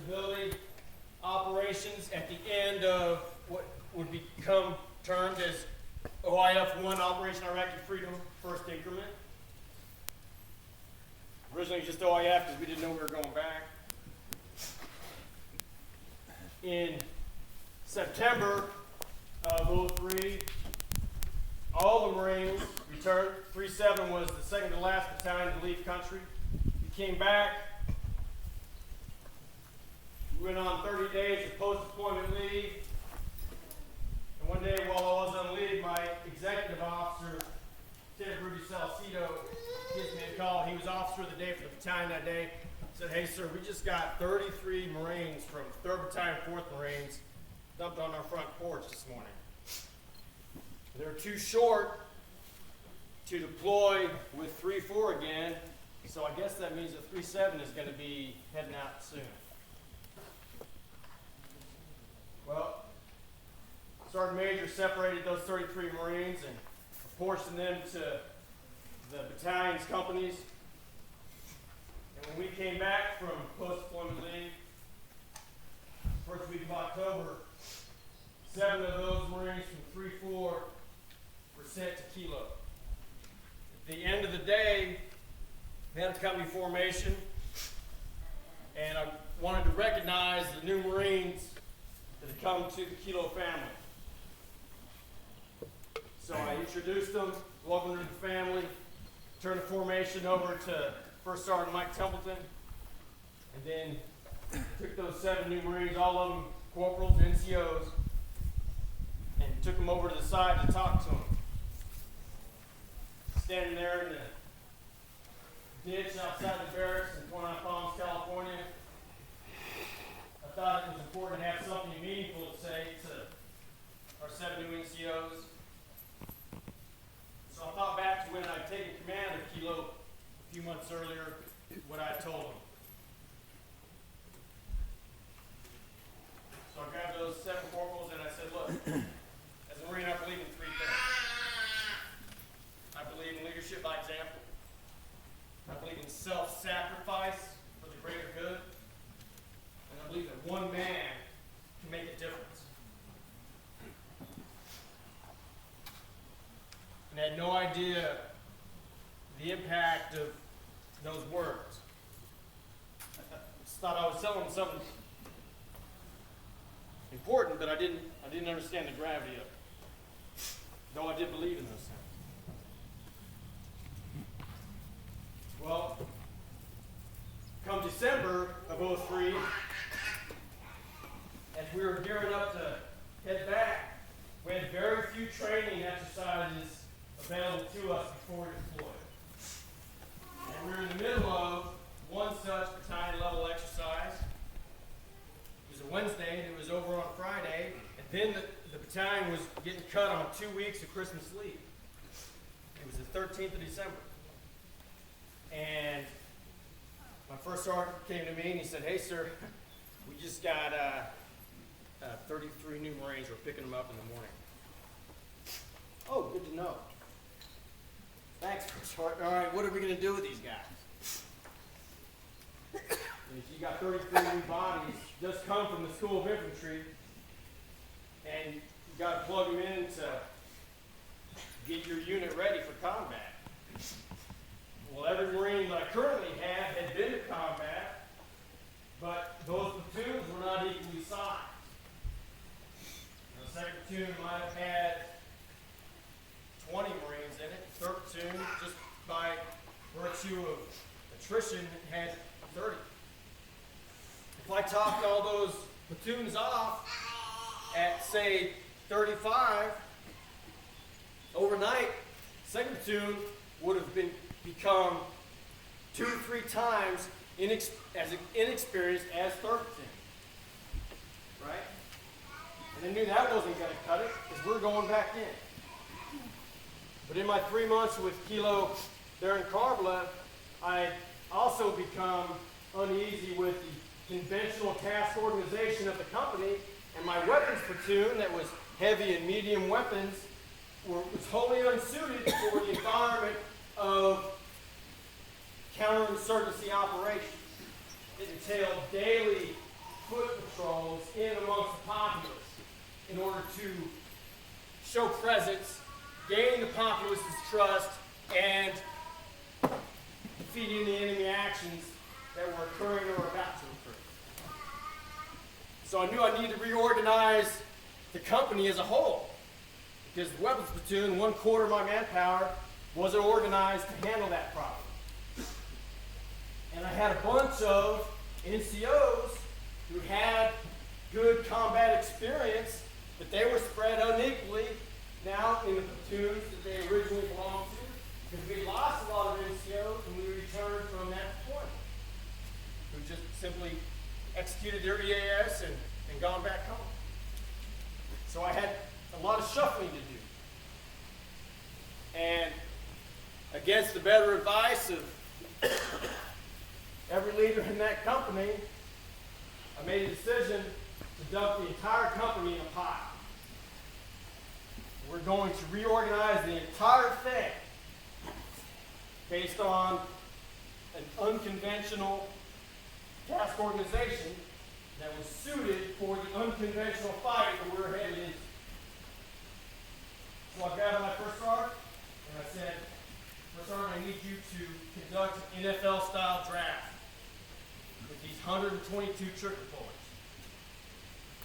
stability operations at the end of what would become termed as OIF 1, Operation Iraqi Freedom, first increment. Originally just OIF because we didn't know we were going back. In September of 03, all the Marines returned. 3-7 was the second to last battalion to leave country. We came back. We went on 30 days of post-deployment leave. And one day while I was on leave, my executive officer, Lieutenant Rudy Salcido, gives me a call. He was officer of the day for the battalion that day. Said, hey sir, we just got 33 Marines from 3rd Battalion, 4th Marines dumped on our front porch this morning. They're too short to deploy with 3-4 again, so I guess that means that 3-7 is going to be heading out soon. Well, Sergeant Major separated those 33 Marines and apportioned them to the battalion's companies. And when we came back from post-deployment leave, first week of October, 7 of those Marines from 3-4 were sent to Kilo. At the end of the day, we had a company formation, and I wanted to recognize the new Marines that had come to the Kilo family. So I introduced them, welcomed them to the family, turned the formation over to First Sergeant Mike Templeton, and then took those 7 new Marines, all of them corporals, NCOs, and took them over to the side to talk to them. Standing there in the ditch outside the barracks in Coronado Palms, California, I thought it was important to have something meaningful to say to our 7 new NCOs. So I thought back to when I'd taken command of Kilo a few months earlier, what I told them. So I grabbed those 7 corporals and I said, look, as a Marine, I believe in 3 things. I believe in leadership by example. I believe in self-sacrifice for the greater good. And I believe that one man can make a difference. And I had no idea the impact of those words. I just thought I was telling them something important, but I didn't understand the gravity of it. Though I did believe in those things. Well, come December of 03, as we were gearing up to head back, we had very few training exercises available to us before we deployed. And we were in the middle of one such battalion level exercise. It was a Wednesday and it was over on Friday, and then the battalion was getting cut on 2 weeks of Christmas leave. It was the 13th of December. And my first sergeant came to me and he said, hey sir, we just got 33 new Marines. We're picking them up in the morning. Oh, good to know. Thanks, First Sergeant. All right, what are we going to do with these guys? You got 33 new bodies just come from the School of Infantry, and you got to plug them in to get your unit ready for combat. Well, every Marine that I currently have had been to combat, but those platoons were not equally sized. The second platoon might have had 20 Marines in it. The third platoon, just by virtue of attrition, had 30. If I topped all those platoons off at, say, 35, overnight, second platoon would have become 2 to 3 times as inexperienced as third platoon. Right? And I knew that wasn't going to cut it because we were going back in. But in my 3 months with Kilo there in Karbala, I also become uneasy with the conventional task organization of the company, and my weapons platoon that was heavy and medium weapons was wholly unsuited for the environment of counterinsurgency operations. It entailed daily foot patrols in amongst the populace in order to show presence, gain the populace's trust, and defeat any enemy actions that were occurring or about to occur. So I knew I needed to reorganize the company as a whole, because the weapons platoon, 1/4 of my manpower, wasn't organized to handle that problem. And I had a bunch of NCOs who had good combat experience, but they were spread unequally now in the platoons that they originally belonged to, because we lost a lot of NCOs when we returned from that deployment, who just simply executed their EAS and gone back home. So I had a lot of shuffling to do. And against the better advice of every leader in that company, I made a decision to dump the entire company in a pile. We're going to reorganize the entire thing based on an unconventional task organization that was suited for the unconventional fight that we're headed into. So I grabbed my first sergeant and I said, First Sergeant, I need you to conduct an NFL-style draft with these 122 trigger pullers.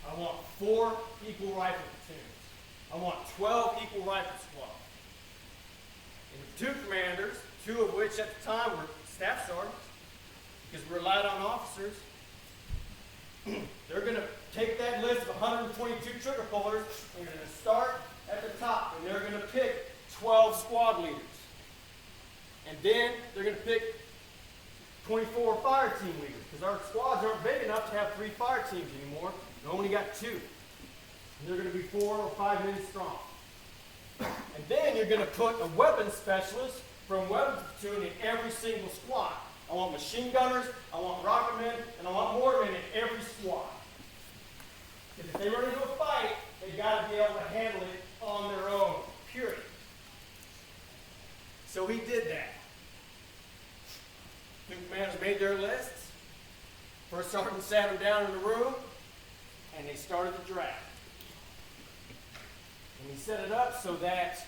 I want 4 equal rifle platoons. I want 12 equal rifle squads. And the platoon commanders, 2 of which at the time were staff sergeants, because we relied on officers, they're going to take that list of 122 trigger pullers and they're going to start at the top, and they're going to pick 12 squad leaders. And then they're going to pick 24 fire team leaders, because our squads aren't big enough to have 3 fire teams anymore. We only got 2. And they're going to be 4 or 5 men strong. And then you're going to put a weapons specialist from weapons platoon in every single squad. I want machine gunners, I want rocketmen, and I want mortarmen in every squad. Because if they run into a fight, they've got to be able to handle it on their own, period. So he did that. The commanders made their lists. First sergeant sat them down in the room, and they started the draft. And he set it up so that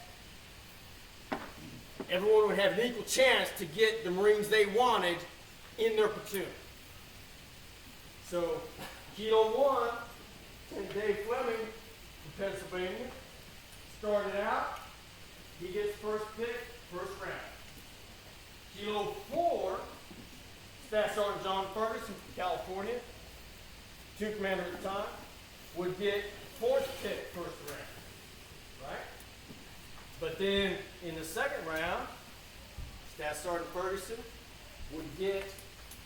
everyone would have an equal chance to get the Marines they wanted in their platoon. So, Kilo 1, and Dave Fleming from Pennsylvania, started out. He gets first pick, first round. Kilo 4, Staff Sergeant John Ferguson from California, platoon commander at the time, would get 4th pick, first round. Right? But then in the second round, Staff Sergeant Ferguson would get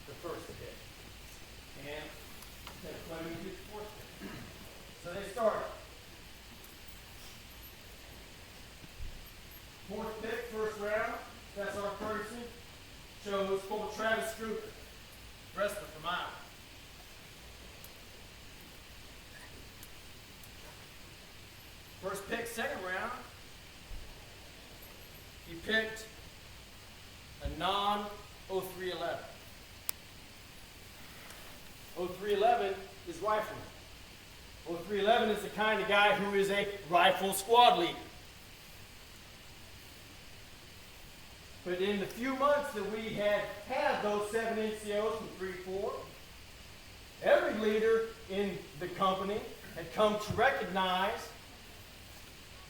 the first pick. And then Fleming would get the 4th pick. So they started. 4th pick, first round, Staff Sergeant Ferguson chose Corporal Travis Struker, wrestler from Iowa. First pick, second round, he picked a non-0311. 0311 is rifleman. 0311 is the kind of guy who is a rifle squad leader. But in the few months that we had those 7 NCOs from 3-4, every leader in the company had come to recognize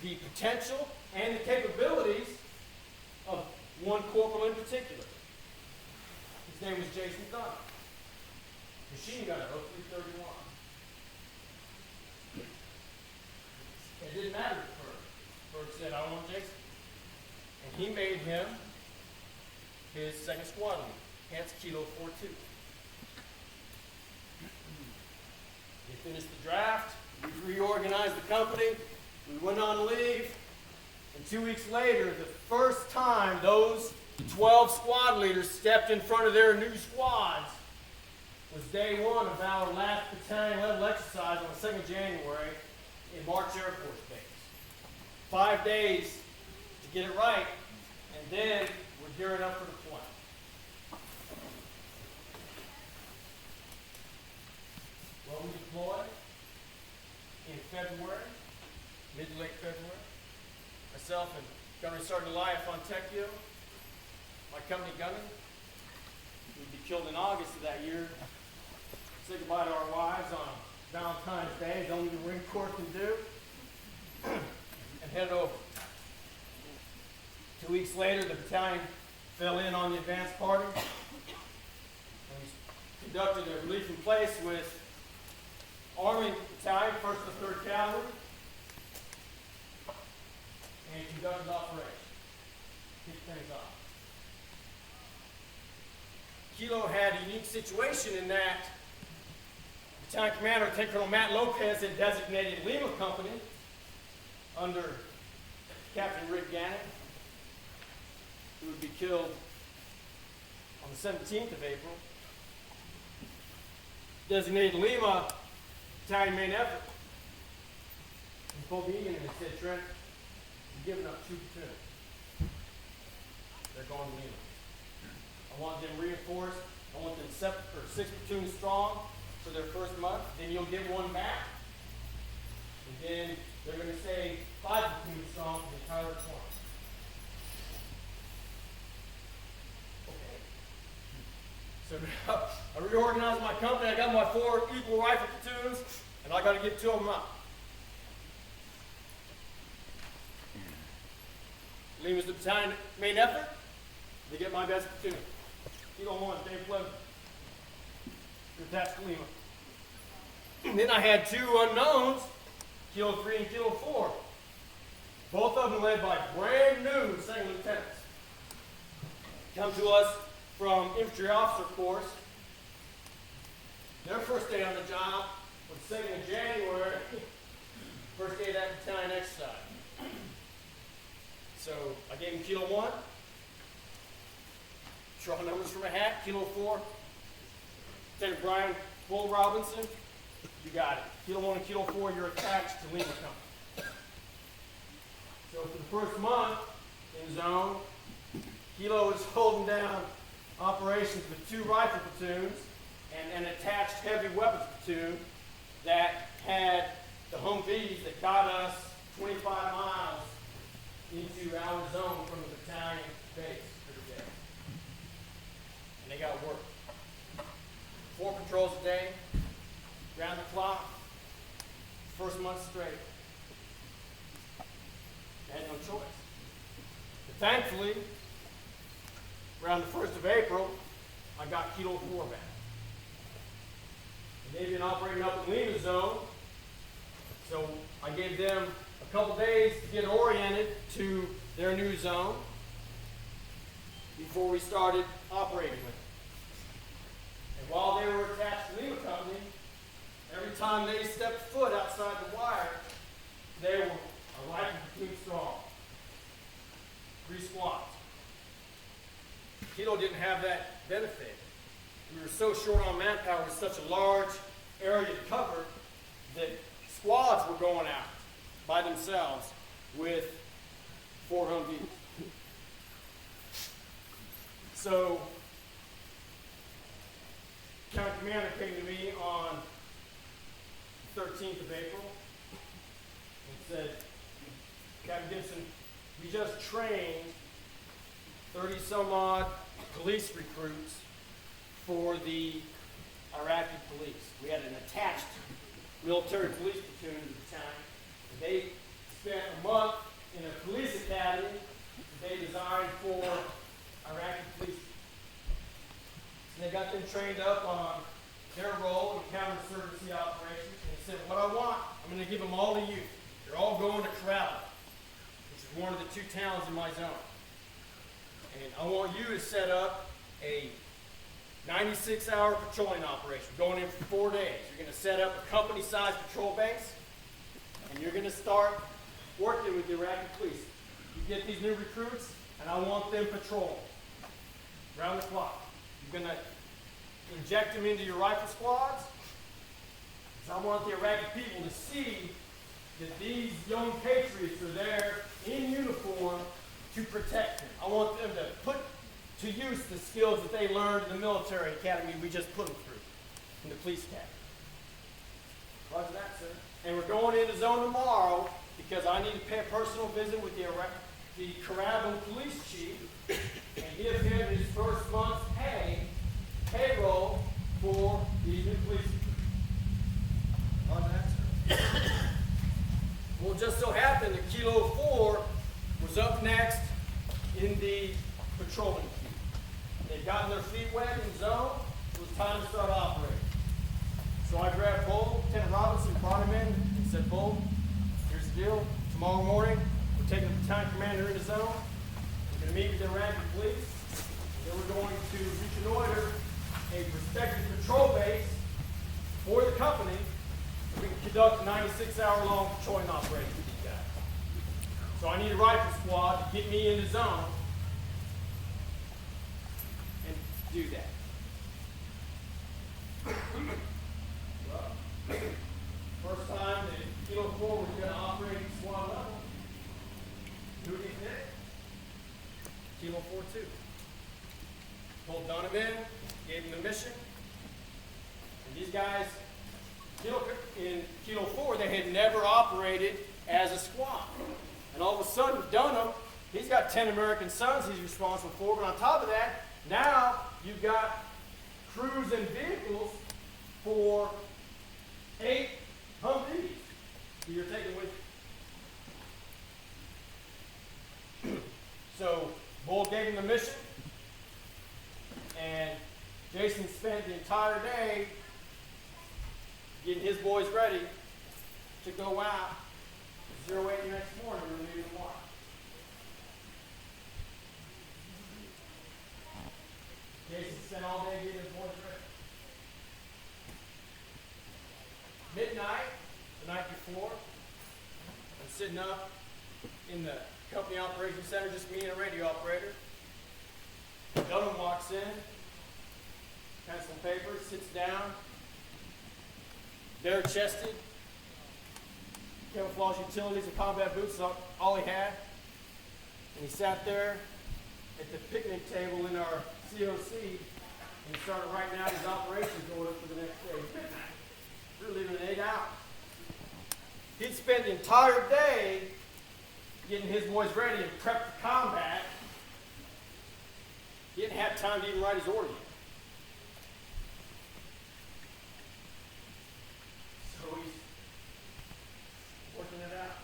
the potential and the capabilities of one corporal in particular. His name was Jason Dunn, machine gunner, 0331. It didn't matter to Ferg. Ferg said, I want Jason. And he made him his second squad leader, hence Kilo 4-2. They finished the draft, we reorganized the company, we went on leave, and 2 weeks later, the first time those 12 squad leaders stepped in front of their new squads was day 1 of our last battalion level exercise on the 2nd of January in March Air Force Base. 5 days to get it right, and then we're gearing up for deployment. Well, February, mid to late February. Myself and Gunnery Sergeant Elias Fontecchio, my company gunner, we'd be killed in August of that year. Say goodbye to our wives on Valentine's Day, as only the Marine Corps can do, and head over. 2 weeks later, the battalion fell in on the advance party. And we conducted a relief in place with Army Battalion, 1st and 3rd Cavalry, and conducted operation. Kicked things off. Kilo had a unique situation in that Battalion Commander, Lieutenant Colonel Matt Lopez, had designated Lima Company under Captain Rick Gannon, who would be killed on the 17th of April. Designated Lima Battalion main effort. He pulled me in and said, Trent, you're giving up 2 platoons. They're going to Lima. I want them reinforced. I want them 6 platoons strong for their first month. Then you'll get 1 back. And then they're going to stay 5 platoons strong for the entire deployment. Okay. So now I reorganized my company. I got my 4 equal rifle platoons, and I got to get 2 of them up. Lima's the battalion main effort. They get my best platoon. Kilo 1, Dave Pleasant. You're attached to Lima. And then I had 2 unknowns, Kilo 3 and Kilo 4. Both of them led by brand new second lieutenants. Come to us from infantry officer course. Their first day on the job was 2nd of January, first day of that battalion exercise. So I gave him Kilo 1. Draw numbers from a hat. Kilo 4. Lieutenant Brian Bull Robinson. You got it. Kilo 1 and Kilo 4, you're attached to Lima Company. So for the first month in zone, Kilo is holding down operations with 2 rifle platoons and an attached heavy weapons platoon that had the Humvees that got us 25 miles into our zone from the battalion base for the day. And they got work. 4 patrols a day, round the clock, first month straight. I had no choice. But thankfully, around the 1st of April, I got Kilo 4 back. And they've been operating up in Lima zone, so I gave them a couple days to get oriented to their new zone before we started operating with them. And while they were attached to Lima Company, every time they stepped foot outside the wire, they were a rifle platoon strong. 3 squads. Kilo didn't have that benefit. We were so short on manpower with such a large area to cover that squads were going out by themselves with 4 Humvees. So, County Commander came to me on the 13th of April and said, Captain Gibson, we just trained 30 some odd police recruits for the Iraqi police. We had an attached military police platoon at the time. And they spent a month in a police academy that they designed for Iraqi police. And they got them trained up on their role in counterinsurgency operations. And he said, what I want, I'm going to give them all to you. They're all going to Corral, which is one of the 2 towns in my zone. And I want you to set up a 96-hour patrolling operation, going in for 4 days. You're going to set up a company-sized patrol base, and you're going to start working with the Iraqi police. You get these new recruits, and I want them patrolling around the clock. You're going to inject them into your rifle squads, because I want the Iraqi people to see that these young patriots are there in uniform to protect them. I want them to put to use the skills that they learned in the military academy we just put them through, in the police academy. Roger that, sir. And we're going into zone tomorrow because I need to pay a personal visit with the Carabin police chief and give him his first month's payroll for these new police. Roger that, sir. Well, it just so happened that Kilo 4 was up next in the patrolling queue. They'd gotten their feet wet in zone. It was time to start operating. So I grabbed Bull, Lieutenant Robinson, brought him in, and said, Bull, here's the deal. Tomorrow morning, we're taking the battalion commander into zone. We're going to meet with the Iraqi police. Then we're going to reconnoiter a prospective patrol base for the company. We can conduct a 96-hour-long patrolling operation with these guys. So I need a rifle squad to get me into zone and do that. Well, first time that Kilo 4 was going to operate at squad level, who did he pick? Kilo 4 too. Pulled Donovan, gave him the mission, and these guys, in Kilo 4, they had never operated as a squad. And all of a sudden, Dunham, he's got 10 American sons he's responsible for, but on top of that, now you've got crews and vehicles for 8 Humvees that you're taking with you. So, Bull gave him the mission, and Jason spent the entire day getting his boys ready to go out 08 the next morning to relieve the water. Jason spent all day getting his boys ready. Midnight, the night before, I'm sitting up in the company operations center, just me and a radio operator. Dunham walks in, pencil and paper, sits down, bare-chested, camouflage utilities and combat boots is all he had. And he sat there at the picnic table in our COC and he started writing out his operations order for the next day. We're leaving in 8 hours. He'd spent the entire day getting his boys ready and prepped for combat. He didn't have time to even write his order yet. So he's working it out.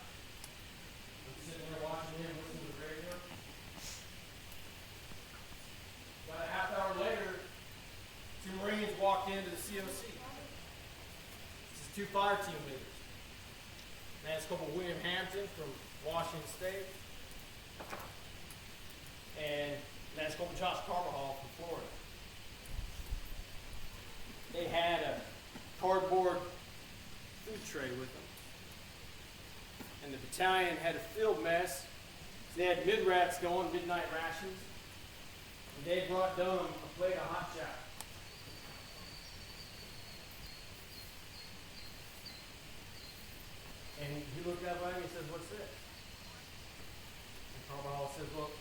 I'm sitting there watching him listen to the radio. About a half hour later, 2 Marines walked into the COC. This is 2 fire team leaders. Lance Corporal William Hampton from Washington State, and Lance Corporal Josh Carvajal from Florida. They had a cardboard food tray with them. And the battalion had a field mess. So they had mid-rats going, midnight rations. And they brought Dunham a plate of hot chow. And he looked up at me and says, "What's this?" And Carvajal says, "Well,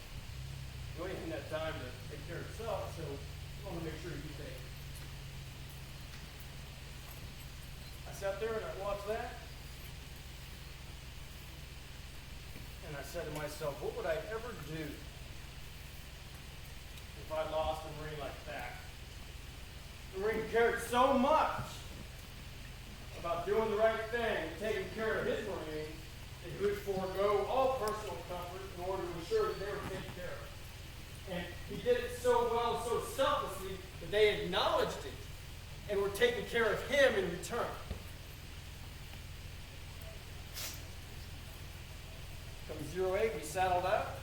you ain't had time to take care of yourself, so I want to make sure you take it." I sat there and I watched that. And I said to myself, what would I ever do if I lost a Marine like that? The Marine cared so much about doing the right thing, taking care of his Marines, that he would forego all personal comfort in order to ensure that they were taken care of. And he did it so well, so selflessly, that they acknowledged it and were taking care of him in return. Come 08, we saddled up.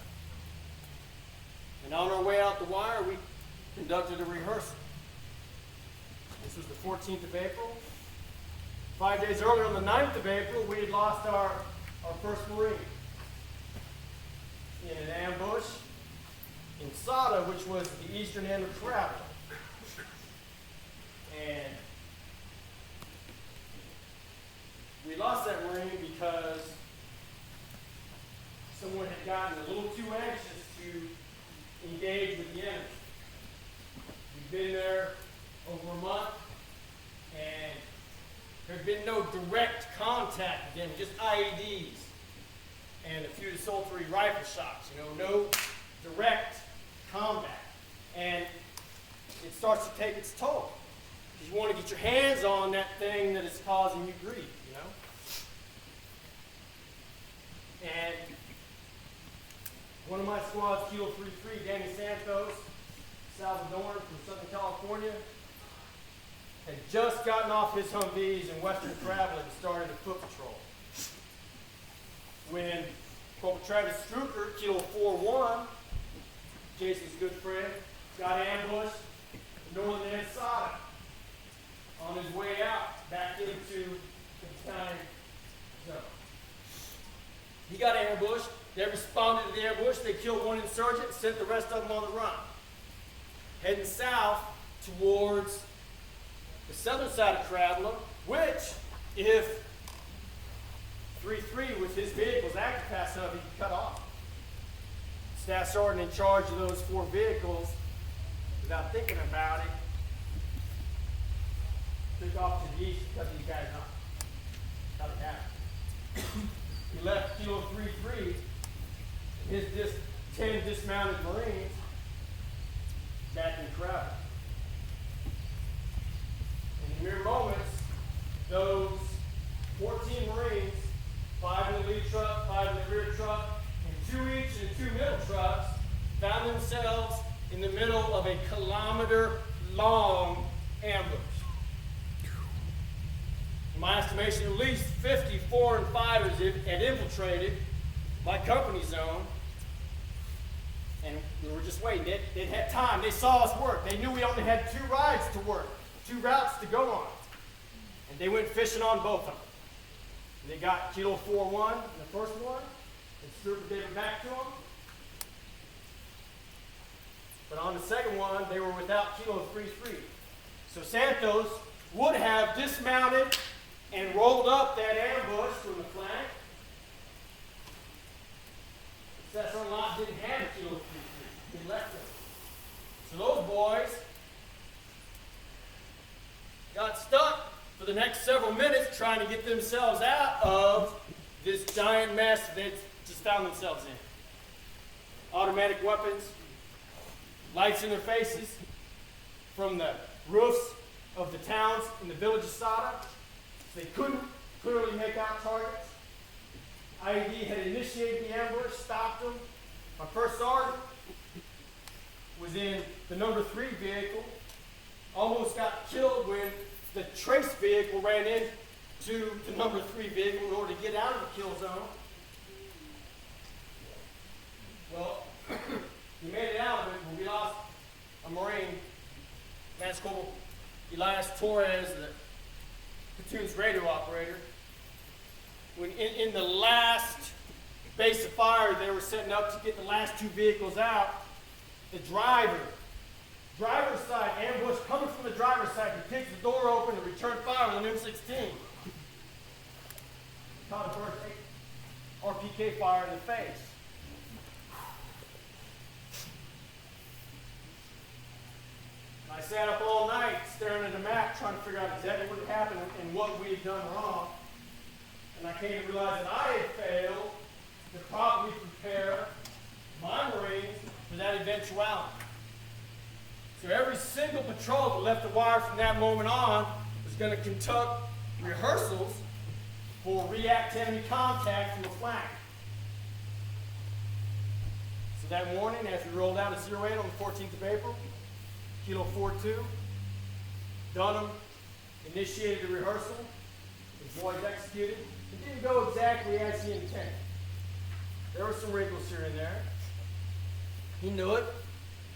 And on our way out the wire, we conducted a rehearsal. This was the 14th of April. 5 days earlier, on the 9th of April, we had lost our first Marine in an ambush in Sada, which was the eastern end of Travel. And we lost that Marine because someone had gotten a little too anxious to engage with the enemy. We'd been there over a month, and there'd had been no direct contact with them, just IEDs and a few desultory rifle shots, no direct combat. And it starts to take its toll. Because you want to get your hands on that thing that is causing you grief, And one of my squads, Kilo 33, Danny Santos, Salvadoran from Southern California, had just gotten off his Humvees in Western Traveling and started a foot patrol. When Corporal Travis Struker, Kilo 41, Jason's good friend, got ambushed in northern Minnesota on his way out back into the time zone. He got ambushed. They responded to the ambush. They killed one insurgent and sent the rest of them on the run. Heading south towards the southern side of Traveler, which, if 3-3 with his vehicles active past Hub, he could cut off. Staff Sergeant in charge of those 4 vehicles, without thinking about it, took off to the east to cut these guys off. Cut it down. He left Kilo 3-3, his 10 dismounted Marines, back in Travel. In mere moments, those 14 Marines, 5 in the lead truck, 5 in the rear truck, and 2 each in 2 middle trucks, found themselves in the middle of a kilometer-long ambush. In my estimation, at least 50 foreign fighters had infiltrated my company zone, and we were just waiting. They'd had time. They saw us work. They knew we only had 2 rides to work, 2 routes to go on, and they went fishing on both of them. And they got Kilo 4-1 in the first one, and Struper gave it back to them. But on the second one, they were without Kilo 3-3. So Santos would have dismounted and rolled up that ambush from the flank. Cesar Lot didn't have a Kilo 3-3. He left them. So those boys got stuck for the next several minutes trying to get themselves out of this giant mess they just found themselves in. Automatic weapons, lights in their faces, from the roofs of the towns in the village of Sada. They couldn't clearly make out targets. IED had initiated the ambush, stopped them. My first sergeant was in the number 3 vehicle, almost got killed when the trace vehicle ran into the number 3 vehicle in order to get out of the kill zone. Well, he made it out of it, but we lost a Marine, Lance Corporal Elias Torres, the platoon's radio operator. When in the last base of fire they were setting up to get the last 2 vehicles out, the driver's side, ambush coming from the driver's side, he kicks the door open and returned fire with an M16. Caught a burst RPK fire in the face. I sat up all night staring at the map trying to figure out exactly what had happened and what we had done wrong. And I came to realize that I had failed to properly prepare my Marines for that eventuality. So every single patrol that left the wire from that moment on was going to conduct rehearsals for react to enemy contact from the flank. So that morning, as we rolled out of 08 on the 14th of April, Kilo 4-2, Dunham initiated the rehearsal. The boys executed. It didn't go exactly as he intended. There were some wrinkles here and there. He knew it.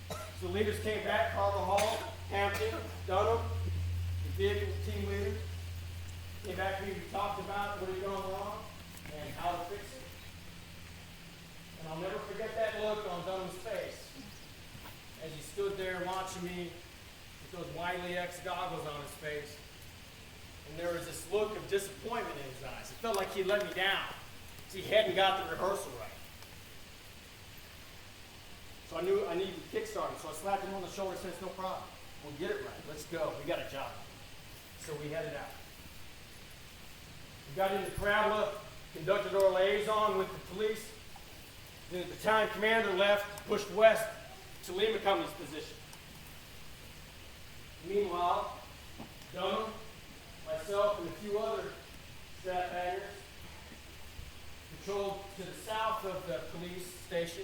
So the leaders came back, Carver Hall, Hampton, Dunham, the vehicle team leaders, came back to me. We talked about what had gone wrong and how to fix it. And I'll never forget that look on Dunham's face as he stood there watching me with those Wiley X goggles on his face. And there was this look of disappointment in his eyes. It felt like he let me down. He hadn't got the rehearsal right. So I knew I needed to kickstart him. So I slapped him on the shoulder and said, "It's no problem. We'll get it right. Let's go. We got a job." So we headed out. We got into Parabola, conducted our liaison with the police. Then the battalion commander left, pushed west to Lima Company's position. Meanwhile, Dunham, myself, and a few other staff hangers patrolled to the south of the police station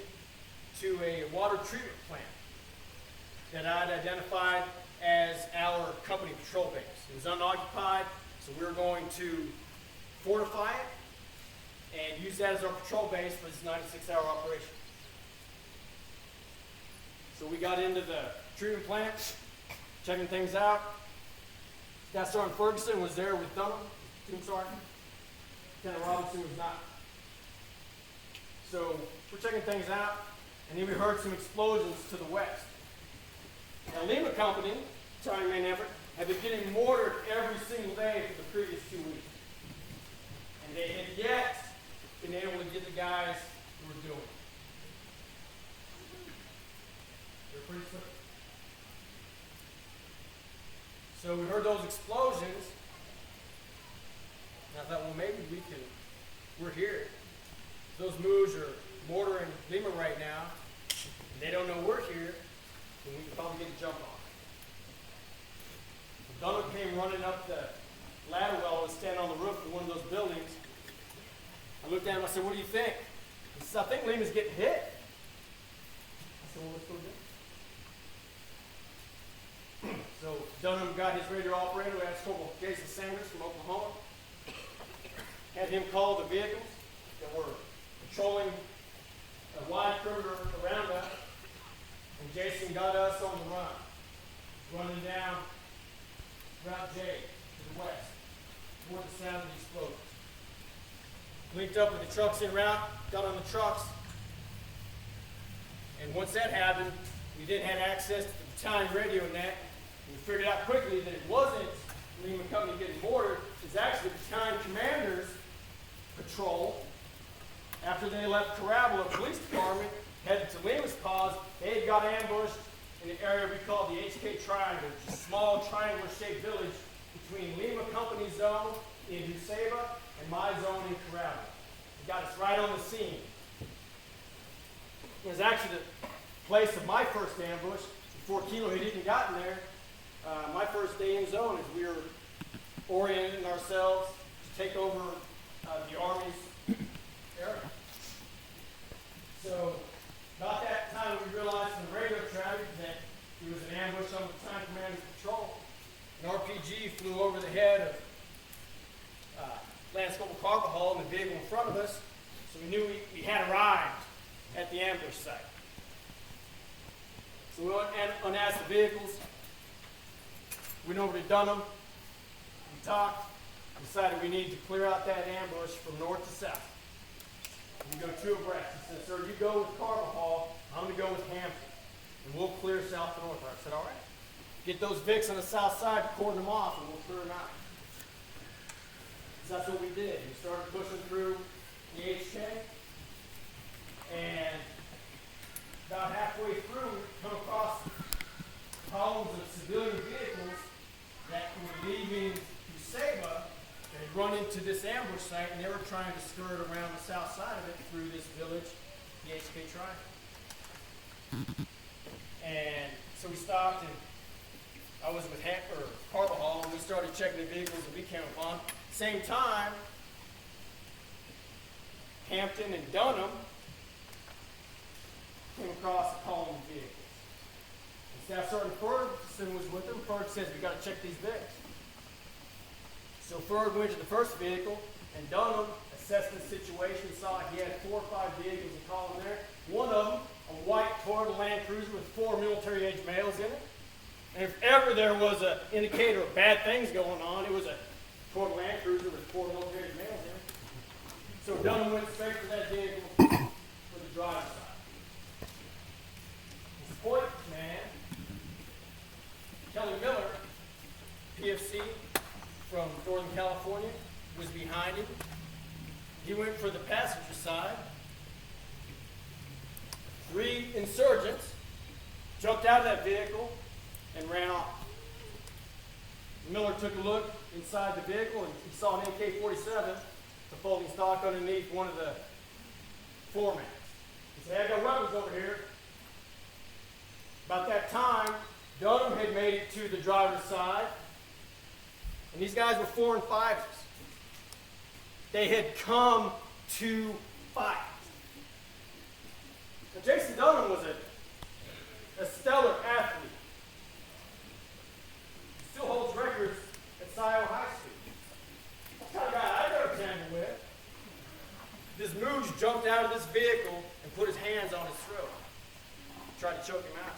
to a water treatment plant that I'd identified as our company patrol base. It was unoccupied, so we were going to fortify it and use that as our patrol base for this 96-hour operation. So we got into the treatment plant, checking things out. Staff Sergeant Ferguson was there with Dunham, Team Sergeant. Lieutenant Robinson was not. So we're checking things out, and then we heard some explosions to the west. Now, Lima Company, Battalion main effort, had been getting mortared every single day for the previous 2 weeks. And they had yet been able to get the guys who were doing it. They're pretty slick. So we heard those explosions, and I thought, well, maybe we're here. Those moves are mortaring Lima right now, and they don't know we're here, then we can probably get a jump on it. Dunham came running up the ladder well and was standing on the roof of one of those buildings. I looked at him, I said, what do you think? He said, I think Lima's getting hit. I said, well, let's go get it. So Dunham got his radio operator, that's Corporal Jason Sanders from Oklahoma. Had him call the vehicles that were patrolling a wide perimeter around us. And Jason got us on the run, running down Route J to the west, toward the sound of the explosions. Linked up with the trucks en route, got on the trucks, and once that happened, we then had access to the battalion radio net. We figured out quickly that it wasn't Lima Company getting mortared, it was actually the battalion commander's patrol. After they left Parabola Police Department, headed to Lima's Paws, they had got ambushed in an area we call the HK Triangle, which is a small triangular-shaped village between Lima Company's zone in Huseba and my zone in Parabola. It got us right on the scene. It was actually the place of my first ambush, before Kilo had even gotten there. My first day in zone as we were orienting ourselves to take over the Army's area. So, about that time we realized from the radio traffic that there was an ambush on the battalion commander's patrol. An RPG flew over the head of Lance Corporal Carbajal in the vehicle in front of us, so we knew we had arrived at the ambush site. So we went and unasked the vehicles, went over to Dunham, we talked, decided we needed to clear out that ambush from north to south. We go two abreast. He said, sir, you go with Carbajal, I'm going to go with Hampton, and we'll clear south to north. I said, all right. Get those Vicks on the south side, cordon them off, and we'll clear them out. So that's what we did. We started pushing through the HK, and about halfway through, we come across columns of civilian vehicles that were leaving Huseba. They had run into this ambush site, and they were trying to skirt around the south side of it through this village, the HK Triangle. And so we stopped, and I was with Carbajal, and we started checking the vehicles that we came upon. Same time, Hampton and Dunham came across a column of vehicles. And Staff Sergeant Ferguson was with them. Ferg says, we got to check these vehicles. So Ferg went to the first vehicle, and Dunham assessed the situation, saw he had 4 or 5 vehicles in column there. One of them, a white Toyota Land Cruiser with 4 military-age males in it. And if ever there was an indicator of bad things going on, it was a Toyota Land Cruiser with 4 military-age males in it. So Dunham went straight to that vehicle for the driver's side. His point man, Kelly Miller, PFC from Northern California, was behind him. He went for the passenger side. 3 insurgents jumped out of that vehicle and ran off. Miller took a look, inside the vehicle, and he saw an AK-47, the folding stock underneath one of the floor mats. He said, "Hey, I got weapons over here." About that time, Dunham had made it to the driver's side, and these guys were 4 and 5s. They had come to fight. Now, Jason Dunham was a stellar athlete. He still holds records at Scioto High School. That's the kind of guy I've ever tangled with. This mooch jumped out of this vehicle and put his hands on his throat. Tried to choke him out.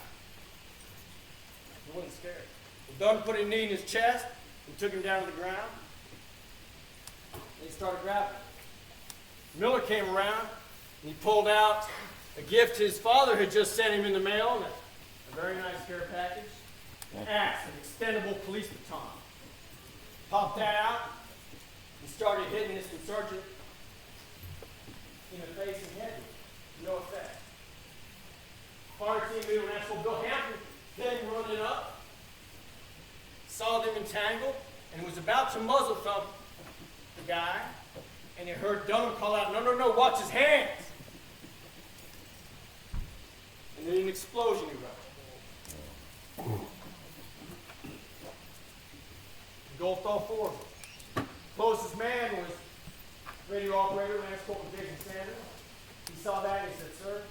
He wasn't scared. Well, Dunham put a knee in his chest and took him down to the ground. And he started grabbing. Miller came around and he pulled out a gift his father had just sent him in the mail, a very nice care package. An axe, an extendable police baton. Popped that out and started hitting this insurgent in the face and head. No effect. Fire team leader National Bill Hampton came running up, saw them entangled, and was about to muzzle thump the guy, and he heard Dunham call out, "No, no, no, watch his hands!" And then an explosion erupted. Engulfed all 4 of them. Closest man was radio operator Lance Corporal Jason Sanders. He saw that and he said, "Sir,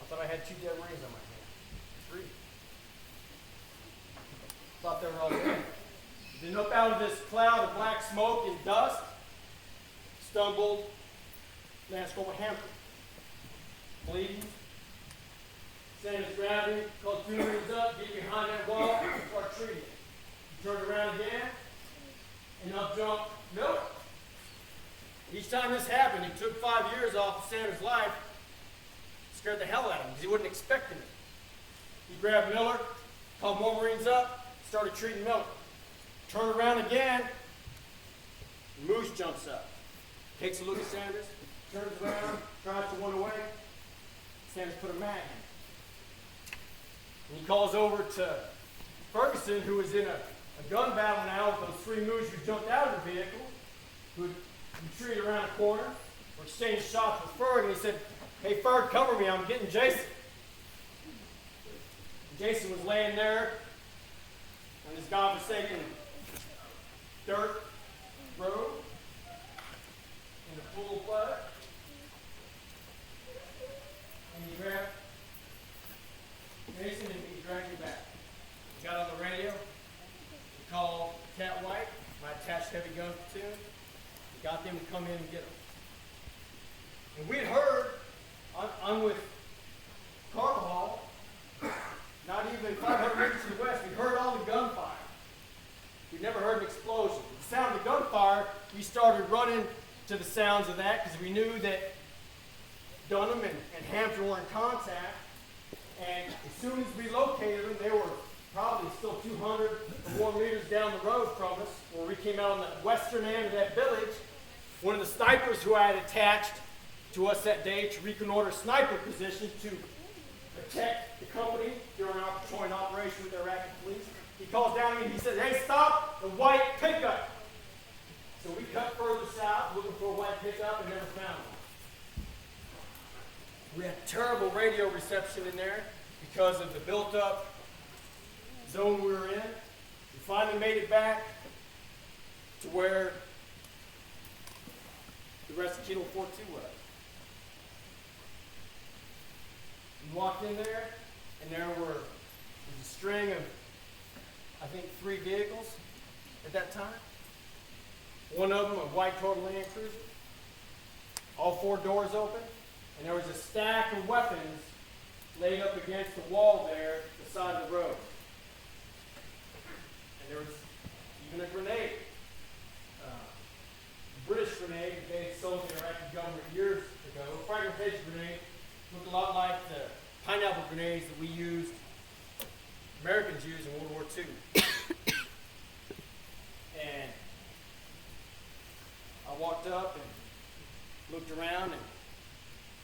I thought I had 2 dead Marines on my hand. 3. Thought they were all dead." Then up out of this cloud of black smoke and dust stumbled Lance Corporal Hampton, bleeding. Sanders grabbed him, called 2 Marines up, get behind that wall, and start treating him. He turned around again, and up jumped Miller. Each time this happened, he took 5 years off of Sanders' life. Scared the hell out of him because he wasn't expecting it. He grabbed Miller, called more Marines up, started treating Miller. Turned around again, Moose jumps up, takes a look at Sanders, turns around, tries to run away. Sanders put a mag in. And he calls over to Ferguson, who was in a gun battle now with those 3 Moose who jumped out of the vehicle, who had retreated around a corner, or exchanged shots with Ferg, and he said, "Hey, Ferg, cover me, I'm getting Jason." And Jason was laying there on this godforsaken dirt road in a pool of blood. And he grabbed Jason and he dragged him back. He got on the radio, he called Cat White, my attached heavy gun platoon. He got them to come in and get him. And we had heard, I'm with Carvajal, not even 500 meters to the west, we heard all the gunfire. We'd never heard an explosion. The sound of the gunfire, we started running to the sounds of that because we knew that Dunham and Hampton were in contact. And as soon as we located them, they were probably still 200 or more meters down the road from us, where we came out on the western end of that village. One of the snipers who I had attached to us that day to reconnoiter sniper positions to protect the company during our patrolling operation with the Iraqi police, he calls down to me and he says, "Hey, stop the white pickup." So we cut further south looking for a white pickup and never found one. We had terrible radio reception in there because of the built-up zone we were in. We finally made it back to where the rest of Kilo 42 was. We walked in there, and there was a string of, I think, 3 vehicles at that time. One of them a white Toyota Land Cruiser. All 4 doors open, and there was a stack of weapons laid up against the wall there beside the road. And there was even a grenade, a British grenade that they had sold to the Iraqi government years ago. A fragmentation grenade looked a lot like the pineapple grenades that we used, Americans used in World War II. And I walked up and looked around, and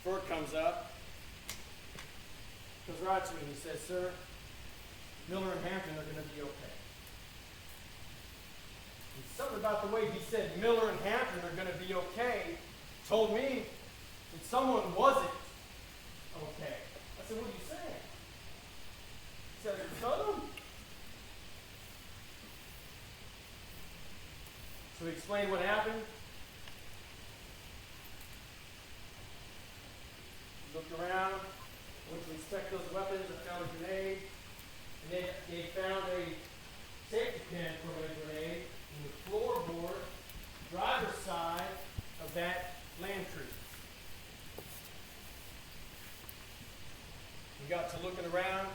Ford comes up, comes right to me and he says, "Sir, Miller and Hampton are going to be okay." something about the way he said Miller and Hampton are going to be okay told me that someone wasn't okay. I said, what are you saying? He said, Southern? So he explained what happened. Looked around, went to inspect those weapons. I found a grenade. And they found a safety pin from a grenade in the floorboard, driver's side of that land tree. We got to looking around,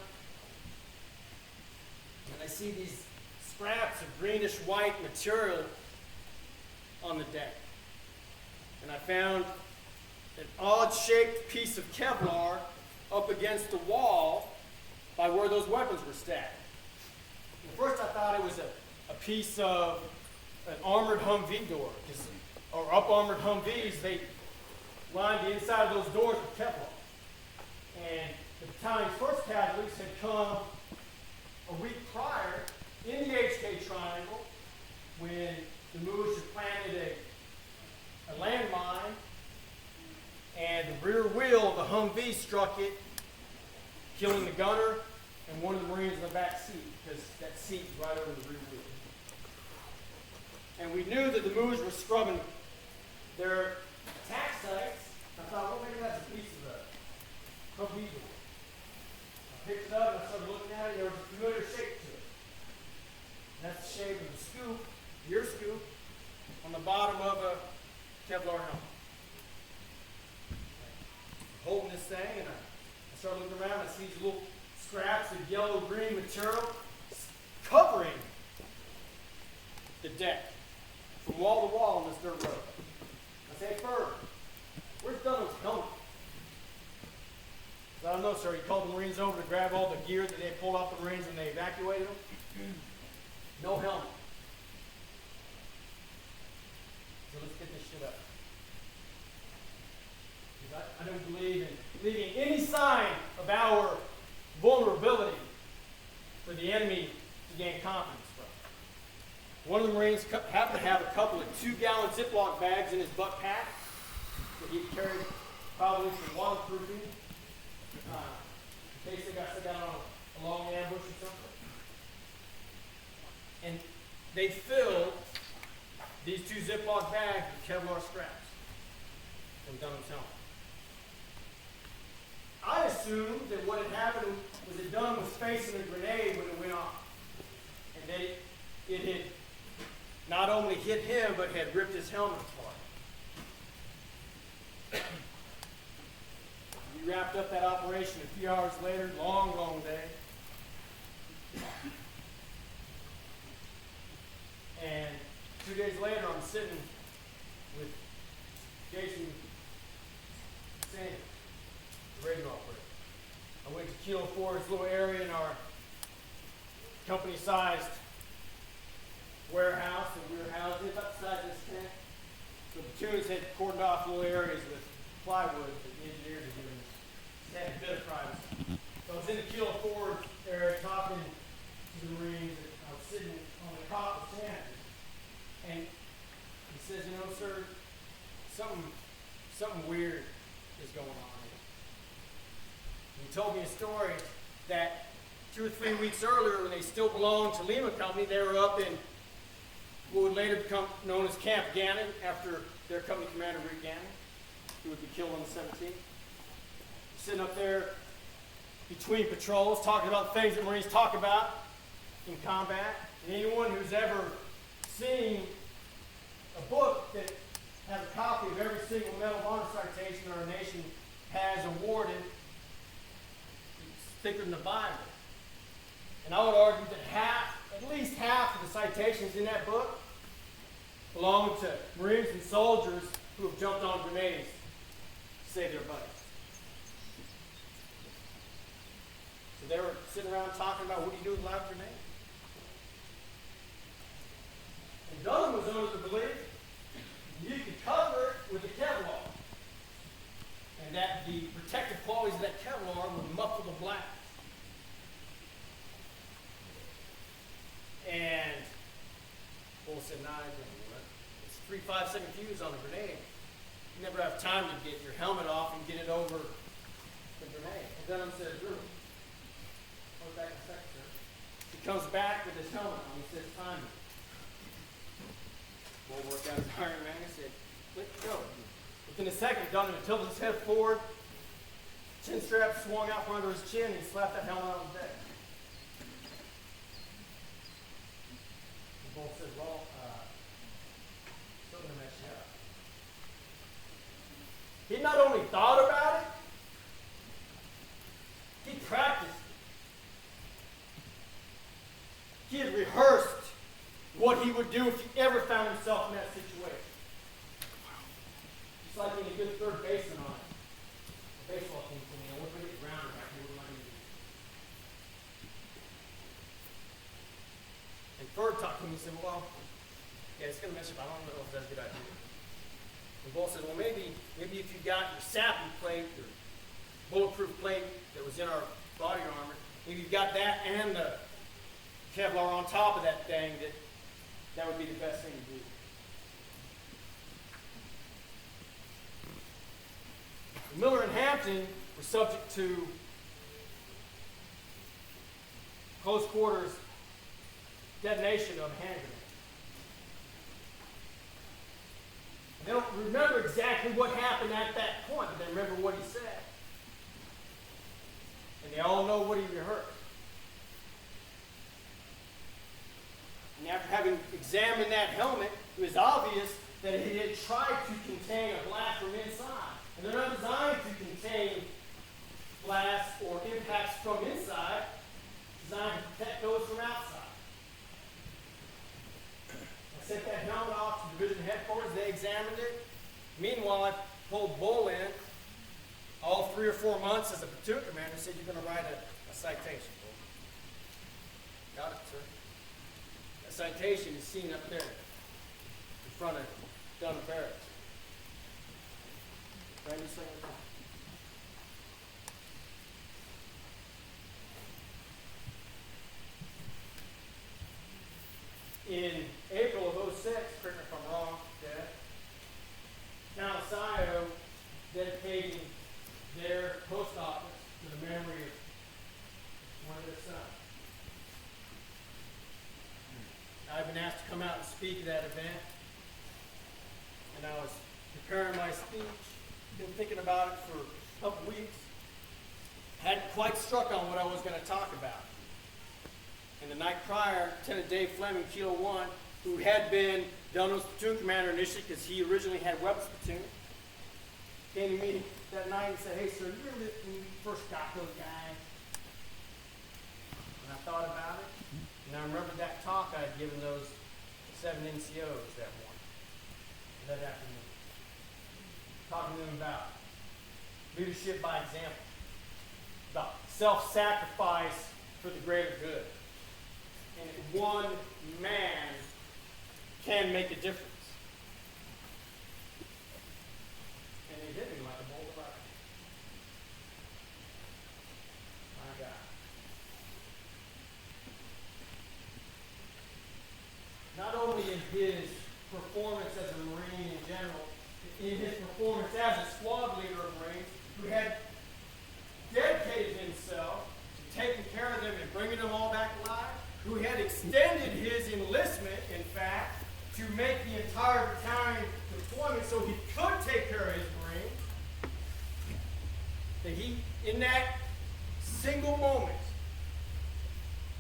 and I see these scraps of greenish white material on the deck. And I found an odd-shaped piece of Kevlar up against the wall by where those weapons were stacked. At first I thought it was a piece of an armored Humvee door, or up-armored Humvees, they lined the inside of those doors with Kevlar. And the battalion's first casualties had come a week prior in the HK Triangle when the Moose had planted a landmine, and the rear wheel of the Humvee struck it, killing the gunner and one of the Marines in the back seat, because that seat is right over the rear wheel. And we knew that the Moose were scrubbing their attack sites. I thought, well, maybe that's a piece of the Humvee door. I picked it up and I started looking at it, and there was a familiar shape to it. And that's the shape of the scoop, your scoop, on the bottom of a Kevlar helmet. Holding this thing, and I started looking around, and I see these little scraps of yellow-green material covering the deck from wall to wall on this dirt road. I say, Ferg, where's Dunham's helmet? I don't know, sir. He called the Marines over to grab all the gear that they pulled off the Marines when they evacuated them. No helmet. So let's get this shit up. I don't believe in leaving any sign of our vulnerability for the enemy to gain confidence from. One of the Marines happened to have a couple of 2-gallon Ziploc bags in his butt pack that he carried probably for waterproofing in case they got stuck out on a long ambush or something. And they filled these 2 Ziploc bags with Kevlar scraps from Dunham's helmet. I assumed that what had happened was that Dunham was facing a grenade when it went off. And that it had not only hit him, but had ripped his helmet apart. We wrapped up that operation a few hours later, long, long day. And 2 days later, I'm sitting with Jason Sanders, the radio operator. I went to Kilo 4's little area in our company-sized warehouse, and we were housed about the size of this tent. The platoons had cordoned off little areas with plywood that the engineers had given us. It had a bit of privacy. So I was in the Kilo 4 area talking to the Marines. I was sitting on the cot with Sanders. And he says, you know, sir, something weird is going on here. He told me a story that 2 or 3 weeks earlier, when they still belonged to Lima Company, they were up in what would later become known as Camp Gannon, after their company commander, Rick Gannon, who would be killed on the 17th. Sitting up there between patrols, talking about things that Marines talk about in combat. And anyone who's ever seen a book that has a copy of every single Medal of Honor citation our nation has awarded, it's thicker than the Bible. And I would argue that at least half of the citations in that book belong to Marines and soldiers who have jumped on grenades to save their buddies. So they were sitting around talking about, what do you do with a live grenade? And Dunham was under the belief you could cover it with a Kevlar, and that the protective qualities of that Kevlar would muffle the blast. And, well, said, nah, I didn't. It's 3 5-second fuse on a grenade. You never have time to get your helmet off and get it over the grenade. And Dunham says, Drew, hold back a second, sir. He comes back with his helmet on. He says, time. We'll work out his Iron Man. I said, let go. Within a second, Dunham tilted his head forward. Chin strap swung out from under his chin, and he slapped that helmet on his head. The bull said, well, still going to mess you up. He not only thought about it, he practiced it. He had rehearsed what he would do if he ever found himself in that situation. Just like being a good third baseman on it. Baseball team for me. I want to get grounded back here. What am I going to do? And Ford talked to me and said, well, yeah, it's going to mess up. I don't know if that's a good idea. And Bull said, well, maybe if you got your sappy plate, your bulletproof plate that was in our body armor, maybe you've got that and the Kevlar on top of that thing, that would be the best thing to do. Miller and Hampton were subject to close quarters detonation of a hand grenade. They don't remember exactly what happened at that point, but they remember what he said. And they all know what he rehearsed. And after having examined that helmet, it was obvious that it had tried to contain a blast from inside. And they're not designed to contain blasts or impacts from inside, designed to protect those from outside. I sent that helmet off to division headquarters. They examined it. Meanwhile, I pulled Bull in all 3 or 4 months as a platoon commander and said, you're going to write a citation, Bull. Got it, sir. That citation is seen up there in front of Dunham Barracks. Right, just like that. In April of 06, correct me if I'm wrong, Dad, Town of Scioto dedicating their post office to the memory of one of their sons. I've been asked to come out and speak at that event, and I was preparing my speech, been thinking about it for a couple weeks, hadn't quite struck on what I was going to talk about. And the night prior, Lieutenant Dave Fleming, Kilo 1, who had been Dunham's platoon commander initially because he originally had Webb's platoon, came to me that night and said, hey, sir, you remember when you first got those guys? And I thought about it, and I remembered that talk I had given those 7 NCOs that morning, that afternoon. Talking to them about leadership by example, about self-sacrifice for the greater good. And one man can make a difference. And they hit me like a bolt of fire. My God. Not only in his performance as a Marine in general, in his performance as a squad leader of Marines, who had dedicated himself to taking care of them and bringing them all back alive, who had extended his enlistment, in fact, to make the entire battalion deployment so he could take care of his Marines, that he, in that single moment,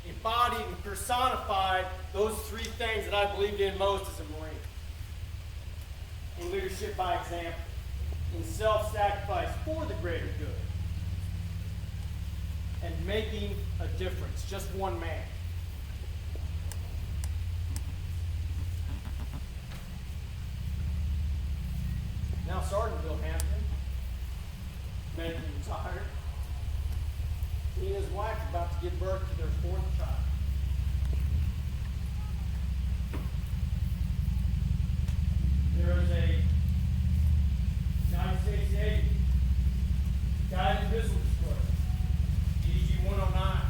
embodied and personified those 3 things that I believed in most as a Marine. In leadership by example, in self-sacrifice for the greater good, and making a difference, just one man. Now Sergeant Bill Hampton, medically retired, he and his wife are about to give birth to their 4th child. There is a United States Navy guided missile destroyer, DG-109.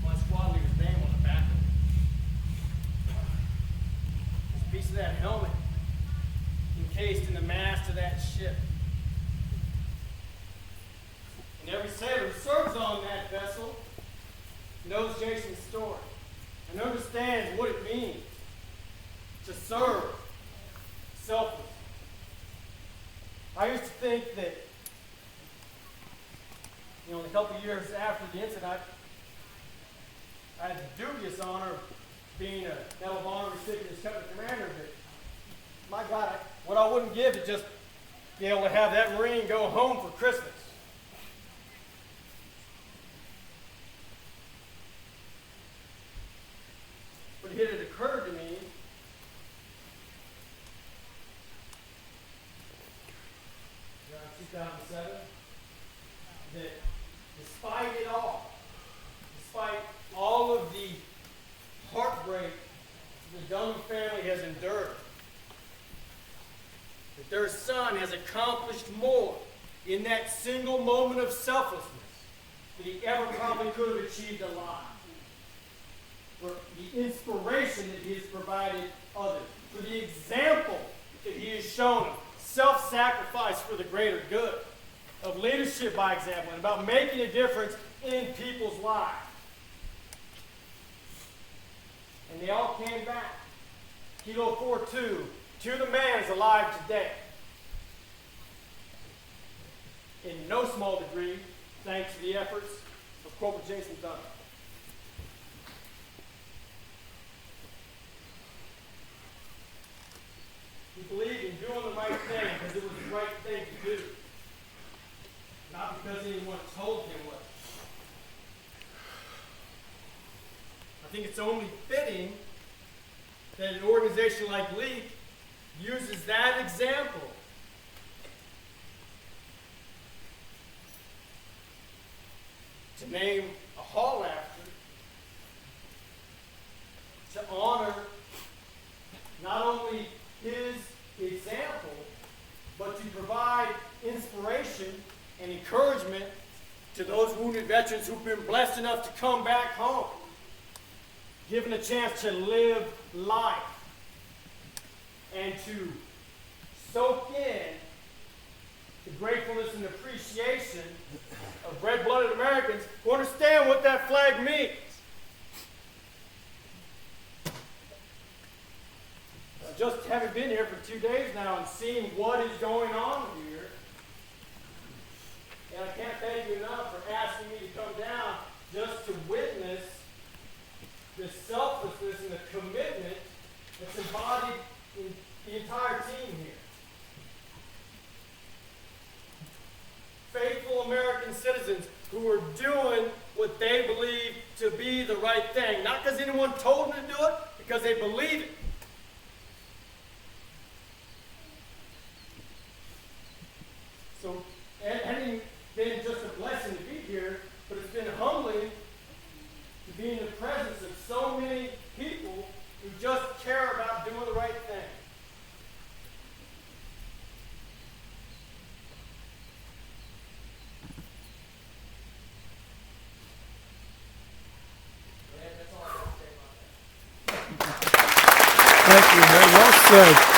My squad leader's name on the back of it. piece of that helmet encased in the mast of that ship. And every sailor who serves on that vessel knows Jason's story and understands what it means to serve selflessly. I used to think that, a couple of years after the incident, I had the dubious honor of being a Medal of Honor recipient as company commander, but my God, what I wouldn't give to just be able to have that Marine go home for Christmas. But it had occurred to me around 2007 that despite it all, despite all of the heartbreak the Dunham family has endured, that their son has accomplished more in that single moment of selflessness than he ever probably could have achieved alive. For the inspiration that he has provided others, for the example that he has shown them, self-sacrifice for the greater good, of leadership by example, and about making a difference in people's lives. And they all came back. Kilo 4-2, to the man is alive today. In no small degree, thanks to the efforts of Corporal Jason Dunham. He believed in doing the right thing because it was the right thing to do. Not because anyone told him what. I think it's only fitting that an organization like LEEK uses that example to name a hall after, to honor not only his example, but to provide inspiration and encouragement to those wounded veterans who've been blessed enough to come back home, given a chance to live life and to soak in the gratefulness and appreciation of red-blooded Americans who understand what that flag means. Just having been here for 2 days now and seeing what is going on here, and I can't thank you enough for asking me to come down just to witness the selflessness and the commitment that's embodied in the entire team here. Faithful American citizens who are doing what they believe to be the right thing. Not because anyone told them to do it, because they believe it. So, it hasn't been just a blessing to be here, but it's been humbling to be in the presence of so many people who just care about doing the right thing. Yeah, that's all I have to say about that. Thank you, man. Well said.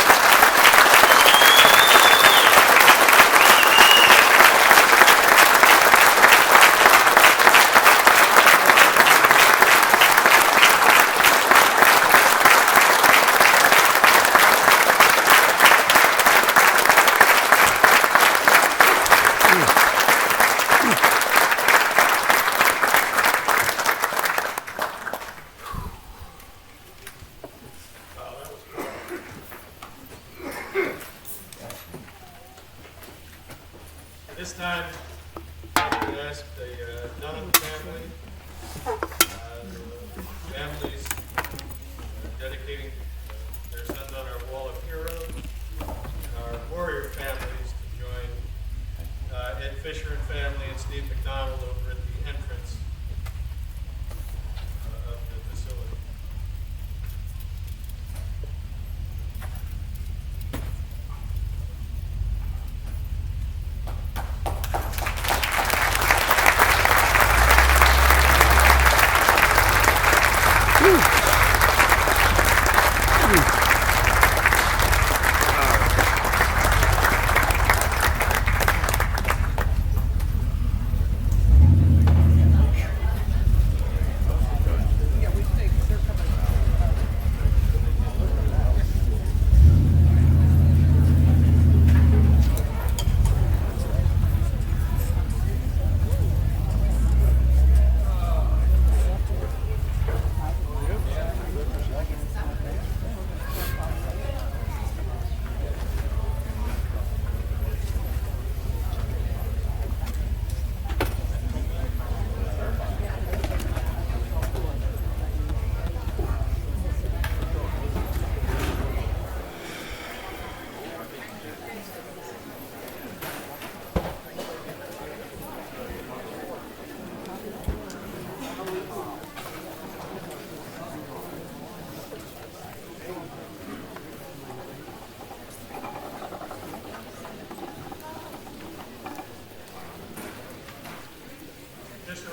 This time, I would ask the Dunham family, the families dedicating their sons on our Wall of Heroes, and our warrior families to join Ed Fisher and family and Steve McDonald over at the entrance of the facility.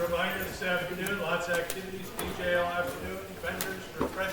reminder this afternoon, lots of activities, DJL afternoon, vendors, refreshments.